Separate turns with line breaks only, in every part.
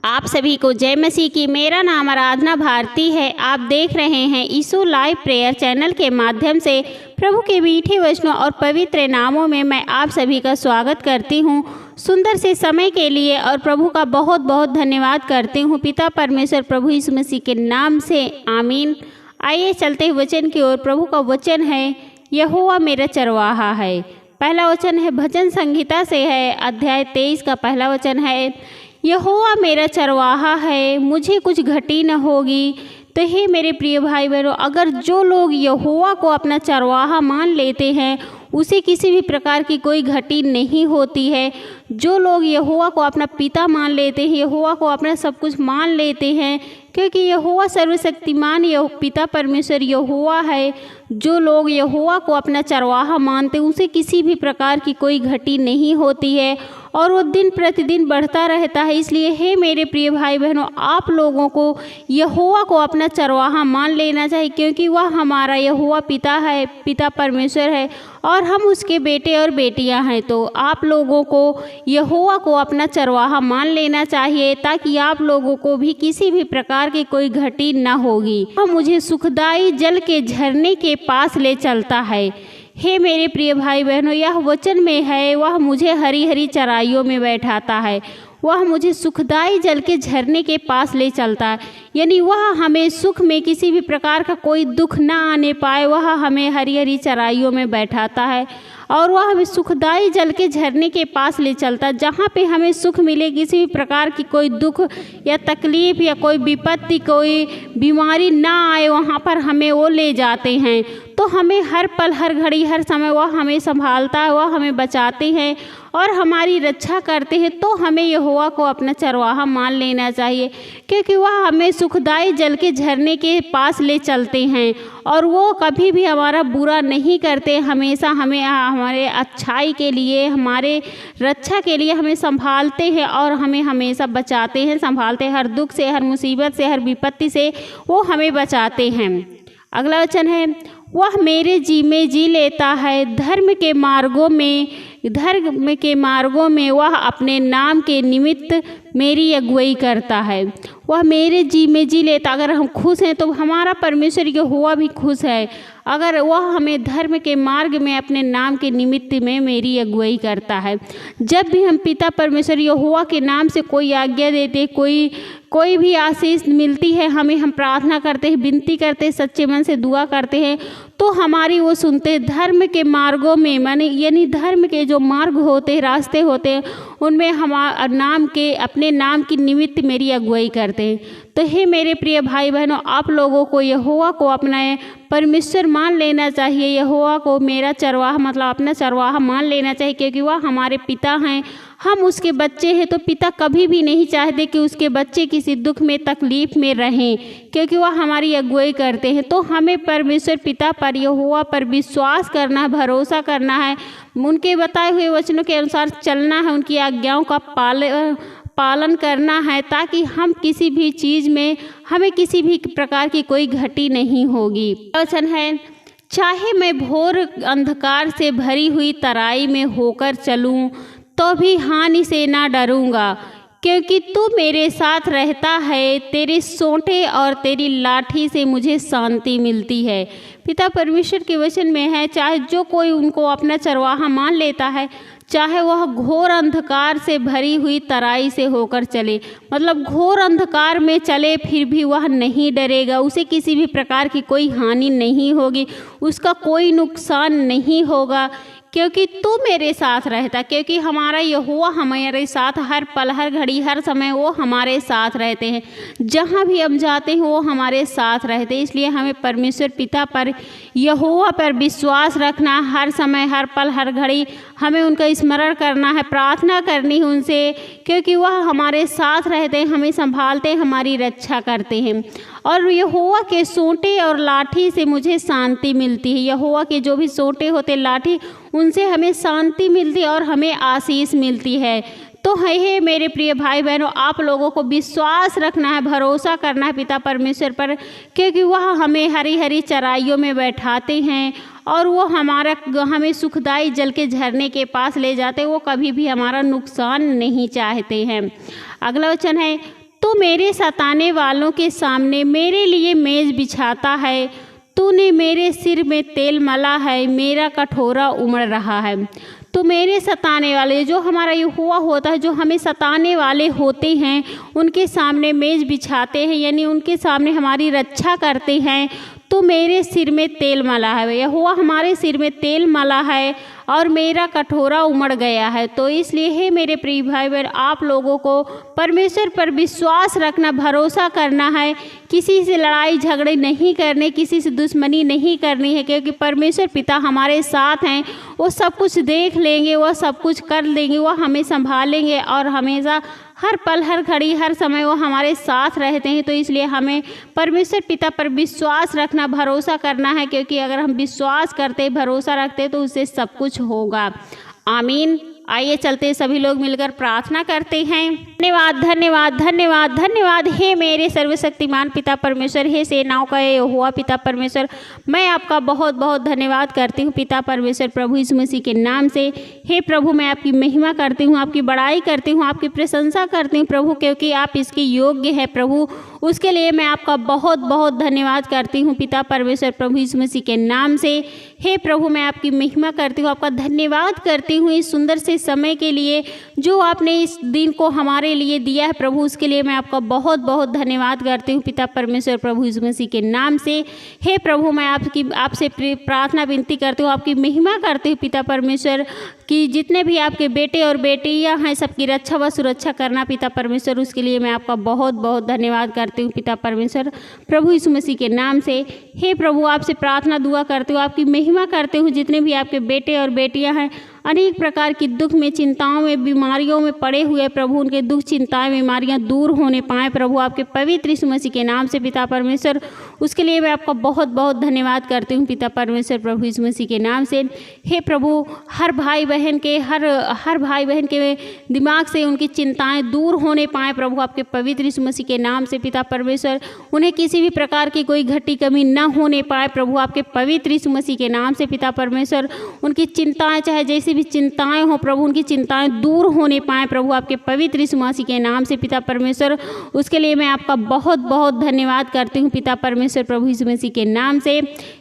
आप सभी को जय मसीह की। मेरा नाम आराधना भारती है। आप देख रहे हैं यीशु लाइव प्रेयर चैनल के माध्यम से प्रभु के मीठे वचनों और पवित्र नामों में मैं आप सभी का स्वागत करती हूं। सुंदर से समय के लिए और प्रभु का बहुत बहुत धन्यवाद करती हूं। पिता परमेश्वर प्रभु यीशु मसीह के नाम से आमीन। आइए चलते हैं वचन की ओर। प्रभु का वचन है, यहोवा मेरा चरवाहा है। पहला वचन है भजन संहिता से है, अध्याय 23 का पहला वचन है, यहोवा मेरा चरवाहा है, मुझे कुछ घटी न होगी। तो हे मेरे प्रिय भाई बहनों, अगर जो लोग यहोवा को अपना चरवाहा मान लेते हैं उसे किसी भी प्रकार की कोई घटी नहीं होती है। जो लोग यहोवा को अपना पिता मान लेते हैं, यहोवा को अपना सब कुछ मान लेते हैं, क्योंकि यहोवा सर्वशक्तिमान पिता परमेश्वर यहोवा है। जो लोग यहोवा को अपना चरवाहा मानते हैं उसे किसी भी प्रकार की कोई घटी नहीं होती है और वो दिन प्रतिदिन बढ़ता रहता है। इसलिए हे मेरे प्रिय भाई बहनों, आप लोगों को यहोवा को अपना चरवाहा मान लेना चाहिए, क्योंकि वह हमारा यहोवा पिता है, पिता परमेश्वर है और हम उसके बेटे और बेटियां हैं। तो आप लोगों को यहोवा को अपना चरवाहा मान लेना चाहिए, ताकि आप लोगों को भी किसी भी प्रकार की कोई घटी न होगी। वह मुझे सुखदाई जल के झरने के पास ले चलता है। हे मेरे प्रिय भाई बहनों, यह वचन में है, वह मुझे हरी हरी चराइयों में बैठाता है, वह मुझे सुखदाई जल के झरने के पास ले चलता है। यानी वह हमें सुख में किसी भी प्रकार का कोई दुख ना आने पाए, वह हमें हरी हरी चराइयों में बैठाता है और वह हमें सुखदाई जल के झरने के पास ले चलता है, जहाँ पे हमें सुख मिले। किसी भी प्रकार की कोई दुख या तकलीफ या कोई विपत्ति, कोई बीमारी ना आए, वहाँ पर हमें वो ले जाते हैं। तो हमें हर पल, हर घड़ी, हर समय वह हमें संभालता है, वह हमें बचाते हैं और हमारी रक्षा करते हैं। तो हमें यहोवा को अपना चरवाहा मान लेना चाहिए, क्योंकि वह हमें सुखदाई जल के झरने के पास ले चलते हैं और वो कभी भी हमारा बुरा नहीं करते। हमेशा हमें हमारे अच्छाई के लिए, हमारे रक्षा के लिए हमें संभालते हैं और हमें हमेशा बचाते हैं, संभालते हैं। हर दुख से, हर मुसीबत से, हर विपत्ति से वो हमें बचाते हैं। अगला वचन है, वह मेरे जी में जी लेता है, धर्म के मार्गों में वह अपने नाम के निमित्त मेरी अगुवाई करता है। वह मेरे जी में जी लेता। अगर हम खुश हैं तो हमारा परमेश्वर यहोवा भी खुश है। अगर वह हमें धर्म के मार्ग में अपने नाम के निमित्त में मेरी अगुवाई करता है। जब भी हम पिता परमेश्वर यहोवा के नाम से कोई आज्ञा देते, कोई भी आशीष मिलती है हमें, हम प्रार्थना करते हैं, विनती करते हैं, सच्चे मन से दुआ करते हैं, तो हमारी वो सुनते हैं। धर्म के मार्गों में यानी धर्म के जो मार्ग होते हैं, रास्ते होते हैं, उनमें अपने नाम की निमित्त मेरी अगुवाई करते हैं। तो हे मेरे प्रिय भाई बहनों, आप लोगों को यहोवा को अपना परमेश्वर मान लेना चाहिए। यहोवा को मेरा चरवाहा मतलब अपना चरवाहा मान लेना चाहिए, क्योंकि वह हमारे पिता हैं, हम उसके बच्चे हैं। तो पिता कभी भी नहीं चाहते कि उसके बच्चे किसी दुख में, तकलीफ में रहें, क्योंकि वह हमारी अगुवाई करते हैं। तो हमें परमेश्वर पिता पर, यहोवा पर विश्वास करना है, भरोसा करना है, उनके बताए हुए वचनों के अनुसार चलना है, उनकी आज्ञाओं का पालन करना है, ताकि हम किसी भी चीज़ में हमें किसी भी प्रकार की कोई घटी नहीं होगी। वचन है, चाहे मैं घोर अंधकार से भरी हुई तराई में होकर चलूं तो भी हानि से ना डरूंगा, क्योंकि तू मेरे साथ रहता है। तेरे सोंटे और तेरी लाठी से मुझे शांति मिलती है। पिता परमेश्वर के वचन में है, चाहे जो कोई उनको अपना चरवाहा मान लेता है, चाहे वह घोर अंधकार से भरी हुई तराई से होकर चले, मतलब घोर अंधकार में चले, फिर भी वह नहीं डरेगा। उसे किसी भी प्रकार की कोई हानि नहीं होगी, उसका कोई नुकसान नहीं होगा, क्योंकि तू मेरे साथ रहता। क्योंकि हमारा यहोवा हमारे साथ हर पल, हर घड़ी, हर समय वो हमारे साथ रहते हैं। जहाँ भी हम जाते हैं वो हमारे साथ रहते हैं। इसलिए हमें परमेश्वर पिता पर, यहोवा पर विश्वास रखना, हर समय, हर पल, हर घड़ी हमें उनका स्मरण करना है, प्रार्थना करनी है उनसे, क्योंकि वह हमारे साथ रहते हैं, हमें संभालते हैं, हमारी रक्षा करते हैं। और यहोवा के सोंटे और लाठी से मुझे शांति मिलती है। यहोवा के जो भी सोंटे होते, लाठी, उनसे हमें शांति मिलती है और हमें आशीष मिलती है। तो है मेरे प्रिय भाई बहनों, आप लोगों को विश्वास रखना है, भरोसा करना है पिता परमेश्वर पर, क्योंकि वह हमें हरी हरी चराइयों में बैठाते हैं और वो हमें सुखदाई जल के झरने के पास ले जाते हैं। वो कभी भी हमारा नुकसान नहीं चाहते हैं। अगला वचन है, तू मेरे सताने वालों के सामने मेरे लिए मेज़ बिछाता है। तूने मेरे सिर में तेल मला है, मेरा कटोरा उमड़ रहा है। तो मेरे सताने वाले, जो हमारा ये हुआ होता है, जो हमें सताने वाले होते हैं, उनके सामने मेज़ बिछाते हैं, यानी उनके सामने हमारी रक्षा करते हैं। तो मेरे सिर में तेल मला है, यहोवा हमारे सिर में तेल मला है और मेरा कटोरा उमड़ गया है। तो इसलिए हे मेरे प्रिय भाई बहन, आप लोगों को परमेश्वर पर विश्वास रखना, भरोसा करना है। किसी से लड़ाई झगड़े नहीं करने, किसी से दुश्मनी नहीं करनी है, क्योंकि परमेश्वर पिता हमारे साथ हैं। वो सब कुछ देख लेंगे, वो सब कुछ कर लेंगे, वो हमें संभालेंगे और हमेशा हर पल, हर घड़ी, हर समय वो हमारे साथ रहते हैं। तो इसलिए हमें परमेश्वर पिता पर विश्वास रखना, भरोसा करना है, क्योंकि अगर हम विश्वास करते, भरोसा रखते तो उससे सब कुछ होगा। आमीन। आइए चलते सभी लोग मिलकर प्रार्थना करते हैं। धन्यवाद, धन्यवाद, धन्यवाद, धन्यवाद हे मेरे सर्वशक्तिमान पिता परमेश्वर, हे सेनाओं का यहोवा पिता परमेश्वर, मैं आपका बहुत बहुत धन्यवाद करती हूँ पिता परमेश्वर, प्रभु यीशु मसीह के नाम से। हे प्रभु, मैं आपकी महिमा करती हूँ, आपकी बड़ाई करती हूँ, आपकी प्रशंसा करती हूँ प्रभु, क्योंकि आप इसके योग्य है प्रभु। उसके लिए मैं आपका बहुत बहुत धन्यवाद करती हूँ पिता परमेश्वर, प्रभु यीशु मसीह के नाम से। हे प्रभु, मैं आपकी महिमा करती हूँ, आपका धन्यवाद करती हूँ इस सुंदर से समय के लिए जो आपने इस दिन को हमारे लिए दिया है प्रभु। उसके लिए मैं आपका बहुत बहुत धन्यवाद करती हूँ पिता परमेश्वर, प्रभु यीशु मसीह के नाम से। हे प्रभु, मैं आपसे प्रार्थना विनती करती हूँ, आपकी महिमा करती हूँ पिता परमेश्वर, कि जितने भी आपके बेटे और बेटियां हैं सबकी रक्षा व सुरक्षा करना पिता परमेश्वर। उसके लिए मैं आपका बहुत बहुत धन्यवाद करती हूँ पिता परमेश्वर, प्रभु यीशु मसीह के नाम से। हे प्रभु, आपसे प्रार्थना दुआ करती हूँ, आपकी महिमा करती हूँ, जितने भी आपके बेटे और बेटियां हैं अनेक प्रकार की दुख में, चिंताओं में, बीमारियों में पड़े हुए प्रभु, उनके दुख, चिंताएं, बीमारियां दूर होने पाएँ प्रभु, आपके पवित्र यीशु मसीह के नाम से पिता परमेश्वर। उसके लिए मैं आपका बहुत बहुत धन्यवाद करती हूँ पिता परमेश्वर, प्रभु यीशु मसीह के नाम से। हे प्रभु, हर भाई बहन के दिमाग से उनकी चिंताएं दूर होने पाएँ प्रभु, आपके पवित्र यीशु मसीह के नाम से पिता परमेश्वर। उन्हें किसी भी प्रकार की कोई घटी कमी न होने पाए प्रभु, आपके पवित्र यीशु मसीह के नाम से पिता परमेश्वर। उनकी चिंताएं, चाहे जैसी भी चिंताएं हो प्रभु, उनकी चिंताएं दूर होने पाए प्रभु, आपके पवित्र यीशु मसीह के नाम से पिता परमेश्वर। उसके लिए मैं आपका बहुत बहुत धन्यवाद करती हूँ पिता परमेश्वर, प्रभु यीशु मसीह के नाम से।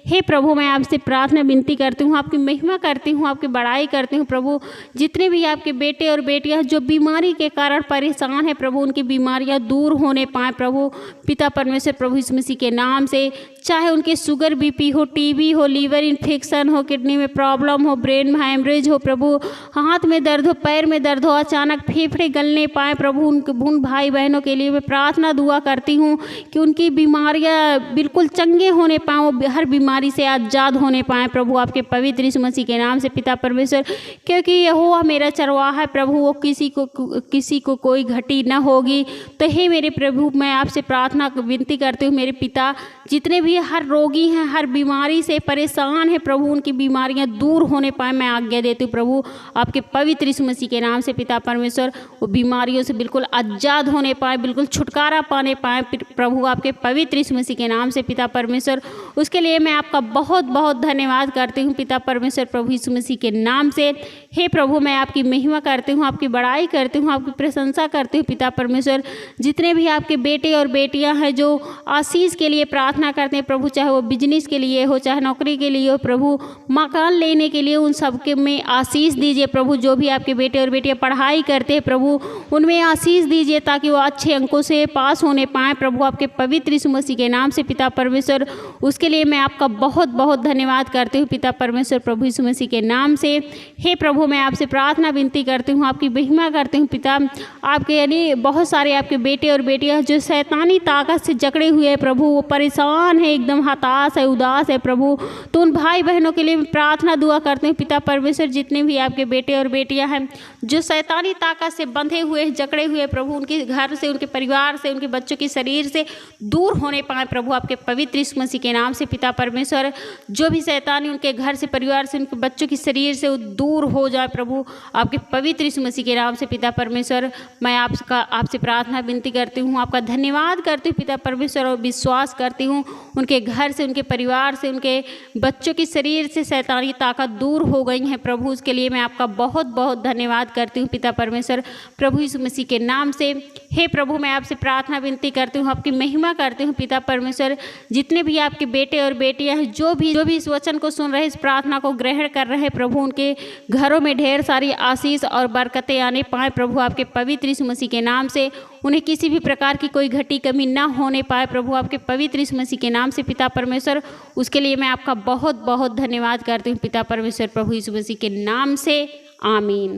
हे प्रभु, मैं आपसे प्रार्थना विनती करती हूँ, आपकी महिमा करती हूँ, आपकी बड़ाई करती हूँ प्रभु। जितने भी आपके बेटे और बेटियां जो बीमारी के कारण परेशान है प्रभु, उनकी बीमारियां दूर होने पाए प्रभु, पिता परमेश्वर, प्रभु यीशु मसीह के नाम से। चाहे उनके शुगर, बीपी हो, टीबी हो, लीवर इन्फेक्शन हो, किडनी में प्रॉब्लम हो, ब्रेन में हेमरेज हो प्रभु, हाथ में दर्द हो, पैर में दर्द हो, अचानक फेफड़े गलने पाए प्रभु, उन भाई बहनों के लिए मैं प्रार्थना दुआ करती हूँ कि उनकी बीमारियाँ बिल्कुल चंगे होने पाएँ, वो हर बीमारी से आज़ाद होने पाएँ प्रभु, आपके पवित्र यीशु मसीह के नाम से पिता परमेश्वर। क्योंकि यहोवा मेरा चरवाहा है प्रभु, वो किसी को कोई घटी न होगी। तो हे मेरे प्रभु, मैं आपसे प्रार्थना विनती करती हूँ मेरे पिता, जितने भी हर रोगी हैं, हर बीमारी से परेशान है प्रभु, उनकी बीमारियां दूर होने पाए, मैं आज्ञा देती हूँ प्रभु, आपके पवित्र यीशु मसीह के नाम से पिता परमेश्वर। वो बीमारियों से बिल्कुल आज़ाद होने पाए, बिल्कुल छुटकारा पाने पाए प्रभु, आपके पवित्र यीशु मसीह के नाम से पिता परमेश्वर। उसके लिए मैं आपका बहुत बहुत धन्यवाद करती हूँ पिता परमेश्वर, प्रभु यीशु मसीह के नाम से। हे प्रभु, मैं आपकी महिमा करती हूँ, आपकी बड़ाई करती हूँ, आपकी प्रशंसा करती हूँ पिता परमेश्वर। जितने भी आपके बेटे और बेटियां हैं जो आशीष के लिए प्रार्थना करते हैं प्रभु, चाहे वो बिजनेस के लिए हो, चाहे नौकरी के लिए हो प्रभु, मकान लेने के लिए, उन सब के में आशीष दीजिए प्रभु। जो भी आपके बेटे और बेटियां पढ़ाई करते हैं प्रभु, उनमें आशीष दीजिए ताकि वो अच्छे अंकों से पास होने पाएँ प्रभु, आपके पवित्र यीशु मसीह के नाम से पिता परमेश्वर। उसके लिए मैं आपका बहुत बहुत धन्यवाद करती हूँ पिता परमेश्वर, प्रभु यीशु मसीह के नाम से। हे प्रभु, मैं आपसे प्रार्थना विनती करती हूँ, आपकी महिमा करती हूँ पिता। आपके यानी बहुत सारे आपके बेटे और बेटियां जो शैतानी ताकत से जकड़े हुए हैं प्रभु, वो परेशान है, एकदम हताश है, उदास है प्रभु। तो उन भाई बहनों के लिए प्रार्थना दुआ करते हैं पिता परमेश्वर। जितने भी आपके बेटे और बेटियां हैं जो शैतानी ताकत से बंधे हुए हैं, जकड़े हुए प्रभु, उनके घर से, उनके परिवार से, उनके बच्चों के शरीर से दूर होने पाए प्रभु, आपके पवित्र यीशु मसीह के नाम से पिता परमेश्वर। जो भी शैतानी उनके घर से, परिवार से, उनके बच्चों के शरीर से दूर हो जाए प्रभु, आपके पवित्र यीशु मसीह के नाम से पिता परमेश्वर। मैं आपसे प्रार्थना विनती करती हूँ, आपका धन्यवाद करती हूँ पिता परमेश्वर, और विश्वास करती हूँ उनके घर से, उनके परिवार से, उनके बच्चों के शरीर से शैतानी ताकत दूर हो गई है प्रभु। उसके लिए मैं आपका बहुत बहुत धन्यवाद करती हूँ पिता परमेश्वर, प्रभु यीशु मसीह के नाम से। हे प्रभु, मैं आपसे प्रार्थना विनती करती हूँ, आपकी महिमा करती हूँ पिता परमेश्वर। जितने भी आपके बेटे और बेटियां हैं, जो भी इस वचन को सुन रहे, इस प्रार्थना को ग्रहण कर रहे हैं प्रभु, उनके घरों में ढेर सारी आशीष और बरकतें आने पाए प्रभु, आपके पवित्र यीशु मसीह के नाम से। उन्हें किसी भी प्रकार की कोई घटी कमी ना होने पाए प्रभु, आपके पवित्र यीशु मसीह के नाम से पिता परमेश्वर। उसके लिए मैं आपका बहुत बहुत धन्यवाद करती हूँ पिता परमेश्वर, प्रभु यीशु मसीह के नाम से, आमीन।